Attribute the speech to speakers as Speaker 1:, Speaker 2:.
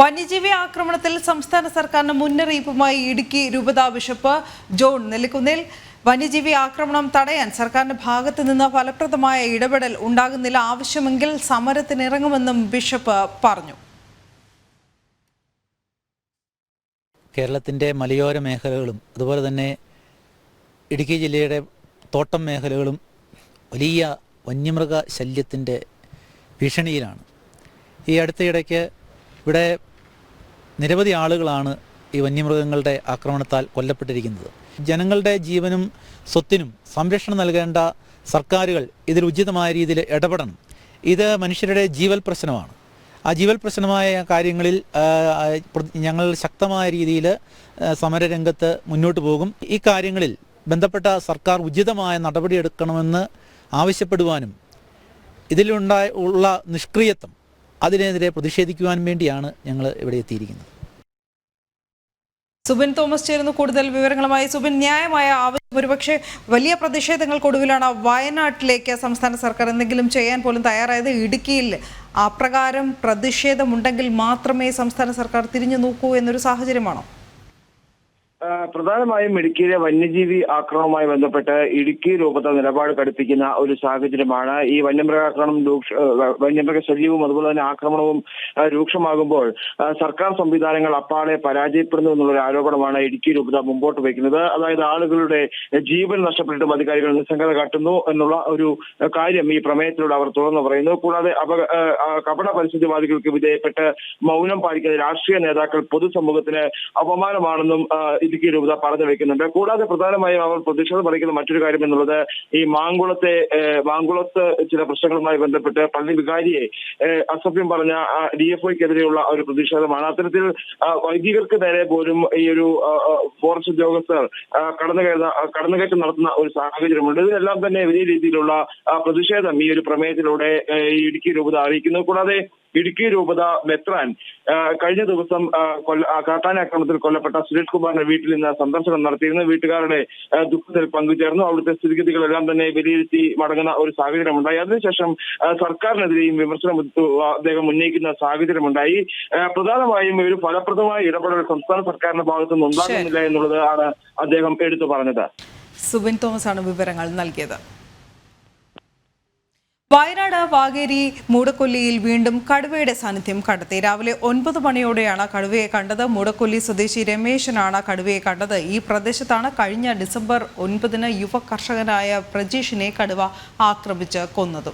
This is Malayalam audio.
Speaker 1: വന്യജീവി ആക്രമണത്തിൽ സംസ്ഥാന സർക്കാരിന് മുന്നറിയിപ്പുമായി ഇടുക്കി രൂപതാ ബിഷപ്പ് ജോൺ നെല്ലിക്കുന്നിൽ വന്യജീവി ആക്രമണം തടയാൻ സർക്കാരിന്റെ ഭാഗത്തു നിന്ന് ഫലപ്രദമായ ഇടപെടൽ ഉണ്ടാകുന്നില്ല, ആവശ്യമെങ്കിൽ സമരത്തിനിറങ്ങുമെന്നും ബിഷപ്പ് പറഞ്ഞു.
Speaker 2: കേരളത്തിൻ്റെ മലയോര മേഖലകളും അതുപോലെ തന്നെ ഇടുക്കി ജില്ലയുടെ തോട്ടം മേഖലകളും വലിയ വന്യമൃഗ ശല്യത്തിൻ്റെ ഭീഷണിയിലാണ്. ഈ അടുത്തയിടയ്ക്ക് ഇവിടെ നിരവധി ആളുകളാണ് ഈ വന്യമൃഗങ്ങളുടെ ആക്രമണത്താൽ കൊല്ലപ്പെട്ടിരിക്കുന്നത്. ജനങ്ങളുടെ ജീവനും സ്വത്തിനും സംരക്ഷണം നൽകേണ്ട സർക്കാരുകൾ ഇതിൽ ഉചിതമായ രീതിയിൽ ഇടപെടണം. ഇത് മനുഷ്യരുടെ ജീവൽ പ്രശ്നമാണ്. ആ ജീവൽ പ്രശ്നമായ കാര്യങ്ങളിൽ ഞങ്ങൾ ശക്തമായ രീതിയിൽ സമരരംഗത്ത് മുന്നോട്ട് പോകും. ഈ കാര്യങ്ങളിൽ ബന്ധപ്പെട്ട സർക്കാർ ഉചിതമായ നടപടിയെടുക്കണമെന്ന് ആവശ്യപ്പെടുവാനും ഇതിലുള്ള നിഷ്ക്രിയത്വം അതിനെതിരെ പ്രതിഷേധിക്കുവാൻ വേണ്ടിയാണ് ഞങ്ങൾ ഇവിടെ എത്തിയിരിക്കുന്നത്.
Speaker 1: സുബിൻ തോമസ് ചേരുന്നു കൂടുതൽ വിവരങ്ങളുമായി. സുബിൻ, ന്യായമായ ആവശ്യം, ഒരുപക്ഷെ വലിയ പ്രതിഷേധങ്ങൾക്കൊടുവിലാണ് വയനാട്ടിലേക്ക് സംസ്ഥാന സർക്കാർ എന്തെങ്കിലും ചെയ്യാൻ പോലും തയ്യാറായത്. ഇടുക്കിയിൽ അപ്രകാരം പ്രതിഷേധമുണ്ടെങ്കിൽ മാത്രമേ സംസ്ഥാന സർക്കാർ തിരിഞ്ഞു നോക്കൂ എന്നൊരു സാഹചര്യമാണോ?
Speaker 3: പ്രധാനമായും ഇടുക്കിയിലെ വന്യജീവി ആക്രമണവുമായി ബന്ധപ്പെട്ട് ഇടുക്കി രൂപത നിലപാട് കടുപ്പിക്കുന്ന ഒരു സാഹചര്യമാണ്. ഈ വന്യമൃഗ ശല്യവും അതുപോലെ തന്നെ ആക്രമണവും രൂക്ഷമാകുമ്പോൾ സർക്കാർ സംവിധാനങ്ങൾ അപ്പാടെ പരാജയപ്പെടുന്നു എന്നുള്ളൊരു ആരോപണമാണ് ഇടുക്കി രൂപത മുമ്പോട്ട് വയ്ക്കുന്നത്. അതായത് ആളുകളുടെ ജീവൻ നഷ്ടപ്പെട്ടിട്ടും അധികാരികൾ നിസ്സംഗത കാട്ടുന്നു എന്നുള്ള ഒരു കാര്യം ഈ പ്രമേയത്തിലൂടെ അവർ തുറന്നു പറയുന്നു. കൂടാതെ കപട പരിസ്ഥിതിവാദികൾക്ക് വിധേയപ്പെട്ട് മൗനം പാലിക്കുന്ന രാഷ്ട്രീയ നേതാക്കൾ പൊതുസമൂഹത്തിന് അപമാനമാണെന്നും ഇടുക്കി രൂപത പറഞ്ഞു വെക്കുന്നുണ്ട്. കൂടാതെ പ്രധാനമായും അവർ പ്രതിഷേധം അറിയിക്കുന്ന മറ്റൊരു കാര്യം എന്നുള്ളത് ഈ മാങ്കുളത്ത് ചില പ്രശ്നങ്ങളുമായി ബന്ധപ്പെട്ട് പള്ളി വികാരിയെ അസഭ്യം പറഞ്ഞ DFOയ്ക്കെതിരെയുള്ള ഒരു പ്രതിഷേധമാണ്. അത്തരത്തിൽ വൈദികർക്ക് നേരെ പോലും ഈ ഒരു ഫോറസ്റ്റ് ഉദ്യോഗസ്ഥർ കടന്നുകയറ്റം നടത്തുന്ന ഒരു സാഹചര്യമുണ്ട്. ഇതിനെല്ലാം തന്നെ വലിയ രീതിയിലുള്ള പ്രതിഷേധം ഈ ഒരു പ്രമേയത്തിലൂടെ ഇടുക്കി രൂപത അറിയിക്കുന്നു. കൂടാതെ ഇടുക്കി രൂപത മെത്രാൻ കഴിഞ്ഞ ദിവസം കാട്ടാന ആക്രമണത്തിൽ കൊല്ലപ്പെട്ട സുരേഷ് കുമാറിന്റെ വീട്ടിൽ നിന്ന് സന്ദർശനം നടത്തിയിരുന്നു. വീട്ടുകാരുടെ ദുഃഖത്തിൽ പങ്കുചേർന്നു. അവിടുത്തെ സ്ഥിതിഗതികളെല്ലാം തന്നെ വിലയിരുത്തി മടങ്ങുന്ന ഒരു സാഹചര്യമുണ്ടായി. അതിനുശേഷം സർക്കാരിനെതിരെയും വിമർശനം അദ്ദേഹം ഉന്നയിക്കുന്ന സാഹചര്യമുണ്ടായി. പ്രധാനമായും ഒരു ഫലപ്രദമായ ഇടപെടൽ സംസ്ഥാന സർക്കാരിന്റെ ഭാഗത്തുനിന്ന് ഉണ്ടാകുന്നില്ല എന്നുള്ളത് ആണ് അദ്ദേഹം എടുത്തു പറഞ്ഞത്.
Speaker 1: സുബിൻ തോമസ് ആണ് വിവരങ്ങൾ നൽകിയത്. വയനാട് വാഗേരി മൂടക്കൊല്ലിയിൽ വീണ്ടും കടുവയുടെ സാന്നിധ്യം കണ്ടെത്തി. രാവിലെ 9 മണിയോടെയാണ് കടുവയെ കണ്ടത്. മൂടക്കൊല്ലി സ്വദേശി രമേശനാണ് കടുവയെ കണ്ടത്. ഈ പ്രദേശത്താണ് കഴിഞ്ഞ ഡിസംബർ 9 യുവ കർഷകനായ പ്രജീഷിനെ കടുവ ആക്രമിച്ച് കൊന്നത്.